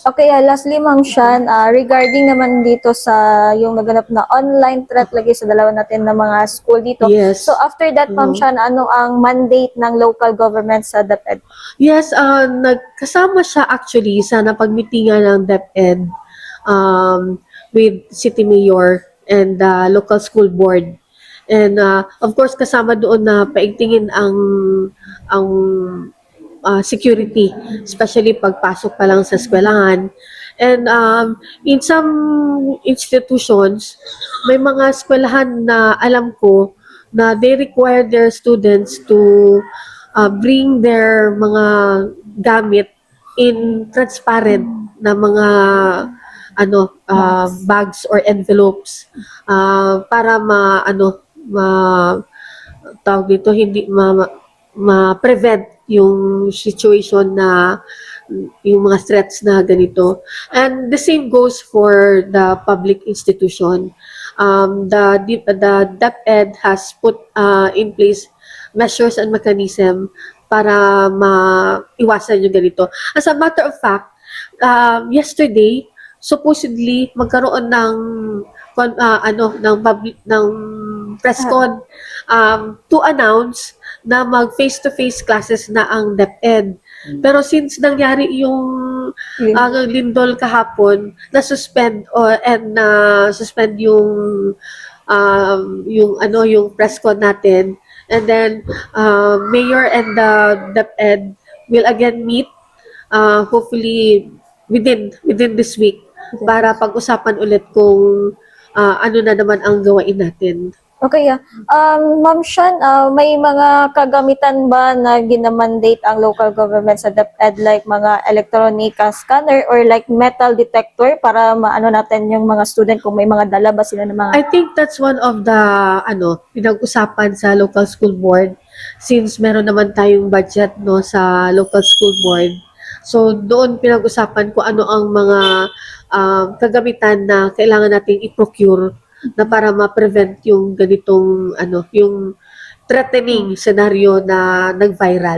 Okay, lastly Ma'am Shan, regarding naman dito sa yung naganap na online threat lagi sa dalawa natin na mga school dito. So Yes. after that Ma'am Shan, ano ang mandate ng local government sa DepEd? Yes, nagkasama siya actually sa napagmitingan ng DepEd with City Mayor and local school board. And of course kasama doon na paigtingin ang security, especially pagpasok pa lang sa eskwelahan. And in some institutions, may mga eskwelahan na alam ko na they require their students to bring their mga gamit in transparent na mga bags or envelopes para tawag dito hindi ma-prevent yung situation na yung mga threats na ganito. And the same goes for the public institution. The DepEd has put in place measures and mechanism para maiwasan yung ganito. As a matter of fact, yesterday, supposedly magkaroon ng press con to announce na mag face-to-face classes na ang DepEd. Pero since nangyari yung lindol kahapon, na-suspend suspend yung press con natin. And then Mayor and the DepEd will again meet hopefully within this week para pag-usapan ulit kung ano na naman ang gawain natin. Okay, Ma'am Shan, may mga kagamitan ba na ginamandate ang local government sa DepEd like mga electronic scanner or like metal detector para maano natin yung mga student kung may mga dala ba sila ng mga... I think that's one of the pinag-usapan sa local school board since meron naman tayong budget no sa local school board. So doon pinag-usapan ko ano ang mga kagamitan na kailangan nating i-procure na para ma-prevent yung ganitong yung threatening scenario na nag-viral.